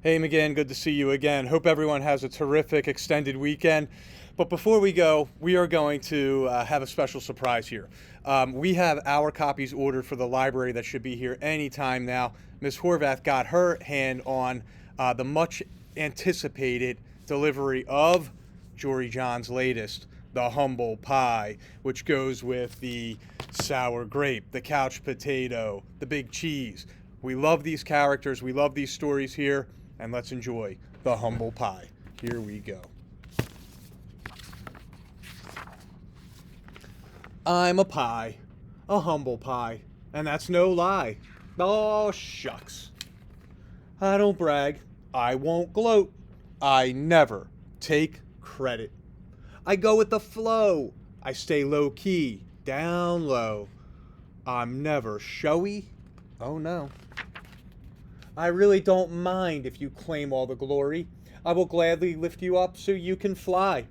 Hey, McGinn, good to see you again. Hope everyone has a terrific extended weekend. But before we go, we are going to have a special surprise here. We have our copies ordered for the library that should be here anytime now. Ms. Horvath got her hand on the much anticipated delivery of Jory John's latest, the humble pie, which goes with the sour grape, the couch potato, the big cheese. We love these characters, we love these stories here, and let's enjoy the humble pie. Here we go. I'm a pie, a humble pie, and that's no lie. Oh, shucks. I don't brag, I won't gloat, I never take credit. I go with the flow, I stay low key, down low. I'm never showy, oh no. I really don't mind if you claim all the glory. I will gladly lift you up so you can fly.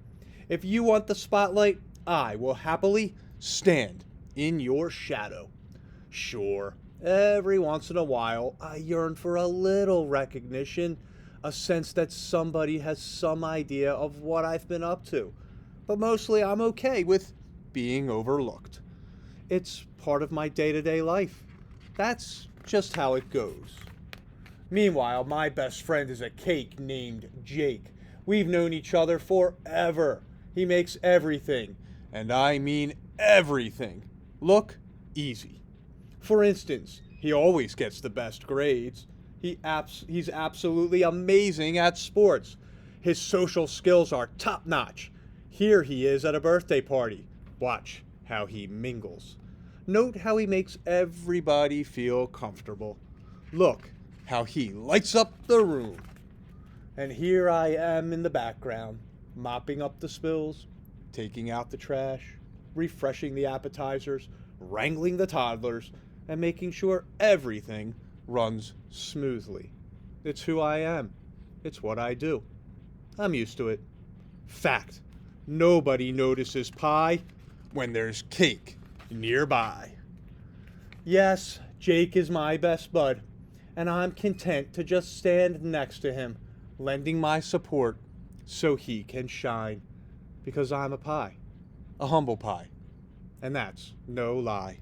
If you want the spotlight, I will happily stand in your shadow. Sure, every once in a while, I yearn for a little recognition, a sense that somebody has some idea of what I've been up to. But mostly I'm okay with being overlooked. It's part of my day-to-day life. That's just how it goes. Meanwhile, my best friend is a cake named Jake. We've known each other forever. He makes everything, and I mean everything, look easy. For instance, he always gets the best grades. He's absolutely amazing at sports. His social skills are top-notch. Here he is at a birthday party. Watch how he mingles. Note how he makes everybody feel comfortable. Look how he lights up the room. And here I am in the background, mopping up the spills, taking out the trash, refreshing the appetizers, wrangling the toddlers, and making sure everything runs smoothly. It's who I am. It's what I do. I'm used to it. Fact, nobody notices pie when there's cake nearby. Yes, Jake is my best bud, and I'm content to just stand next to him, lending my support so he can shine. Because I'm a pie, a humble pie, and that's no lie.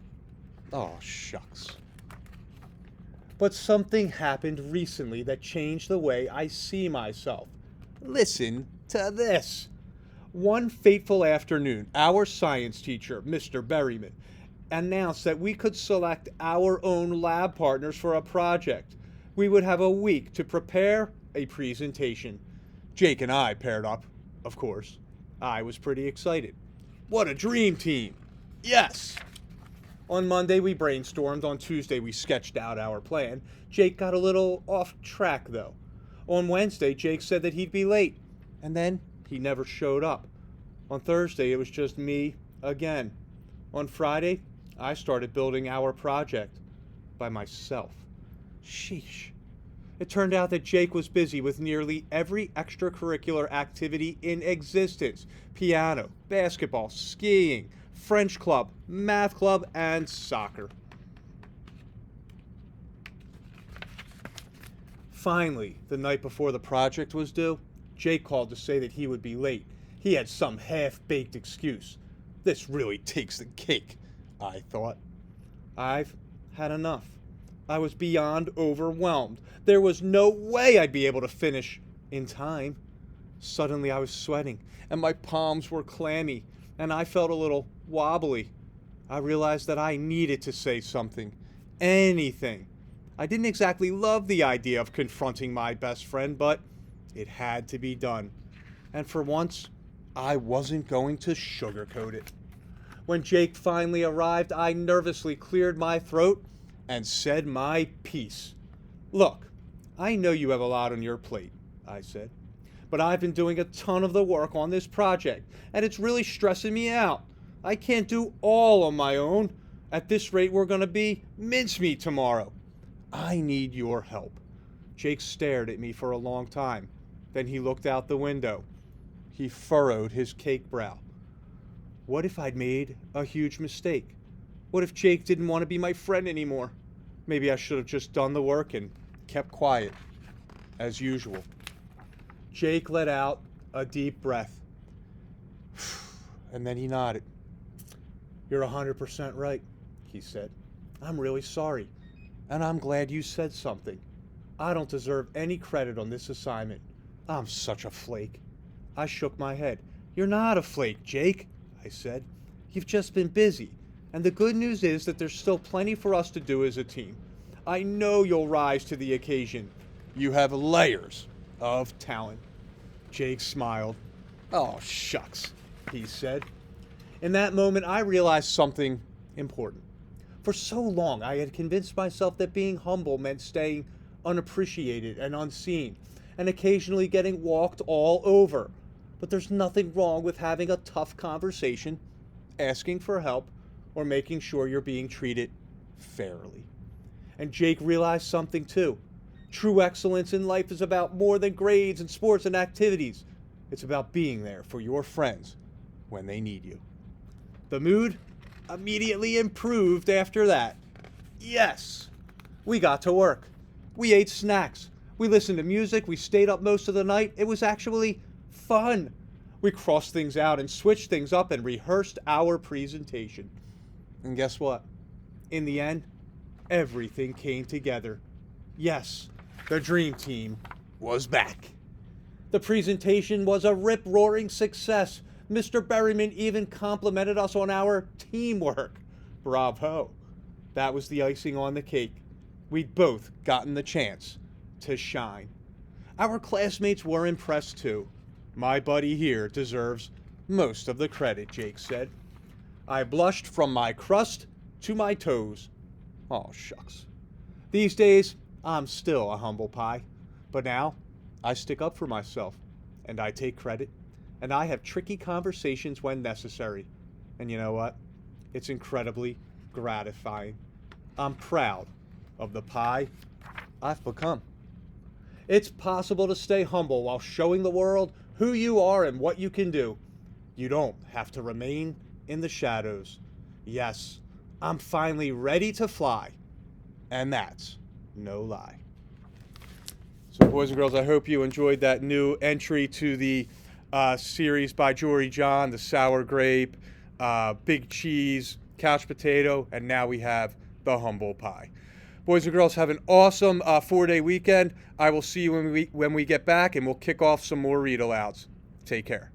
Oh, shucks. But something happened recently that changed the way I see myself. Listen to this. One fateful afternoon, our science teacher, Mr. Berryman, announced that we could select our own lab partners for a project. We would have a week to prepare a presentation. Jake and I paired up, of course. I was pretty excited. What a dream team! Yes! On Monday we brainstormed, on Tuesday we sketched out our plan. Jake got a little off track though. On Wednesday Jake said that he'd be late, and then he never showed up. On Thursday it was just me again. On Friday, I started building our project by myself. Sheesh. It turned out that Jake was busy with nearly every extracurricular activity in existence. Piano, basketball, skiing, French club, math club, and soccer. Finally, the night before the project was due, Jake called to say that he would be late. He had some half-baked excuse. This really takes the cake, I thought. I've had enough. I was beyond overwhelmed. There was no way I'd be able to finish in time. Suddenly I was sweating, and my palms were clammy, and I felt a little wobbly. I realized that I needed to say something. Anything. I didn't exactly love the idea of confronting my best friend, but it had to be done. And for once, I wasn't going to sugarcoat it. When Jake finally arrived, I nervously cleared my throat and said my piece. Look, I know you have a lot on your plate, I said, but I've been doing a ton of the work on this project, and it's really stressing me out. I can't do all on my own. At this rate, we're going to be mincemeat tomorrow. I need your help. Jake stared at me for a long time. Then he looked out the window. He furrowed his cake brow. What if I'd made a huge mistake? What if Jake didn't want to be my friend anymore? Maybe I should have just done the work and kept quiet. as usual. Jake let out a deep breath, and then he nodded. "You're 100% right," he said. "I'm really sorry, and I'm glad you said something. I don't deserve any credit on this assignment. I'm such a flake." I shook my head. "You're not a flake, Jake," I said. "You've just been busy, and the good news is that there's still plenty for us to do as a team. I know you'll rise to the occasion. You have layers of talent." Jake smiled. "Oh, shucks," he said. In that moment, I realized something important. For so long, I had convinced myself that being humble meant staying unappreciated and unseen, and occasionally getting walked all over. But there's nothing wrong with having a tough conversation, asking for help, or making sure you're being treated fairly. And Jake realized something too. True excellence in life is about more than grades and sports and activities. It's about being there for your friends when they need you. The mood immediately improved after that. Yes, we got to work. We ate snacks. We listened to music. We stayed up most of the night. It was actually fun. We crossed things out and switched things up and rehearsed our presentation. And guess what? In the end, everything came together. Yes, the dream team was back. The presentation was a rip-roaring success. Mr. Berryman even complimented us on our teamwork. Bravo. That was the icing on the cake. We'd both gotten the chance to shine. Our classmates were impressed too. "My buddy here deserves most of the credit," Jake said. I blushed from my crust to my toes. Oh, shucks. These days, I'm still a humble pie. But now, I stick up for myself, and I take credit, and I have tricky conversations when necessary. And you know what? It's incredibly gratifying. I'm proud of the pie I've become. It's possible to stay humble while showing the world who you are and what you can do. You don't have to remain in the shadows. Yes, I'm finally ready to fly. And that's no lie. So, boys and girls, I hope you enjoyed that new entry to the series by Jory John, the sour grape, big cheese, couch potato, and now we have the humble pie. Boys and girls, have an awesome 4-day weekend. I will see you when we get back, and we'll kick off some more read-alouds. Take care.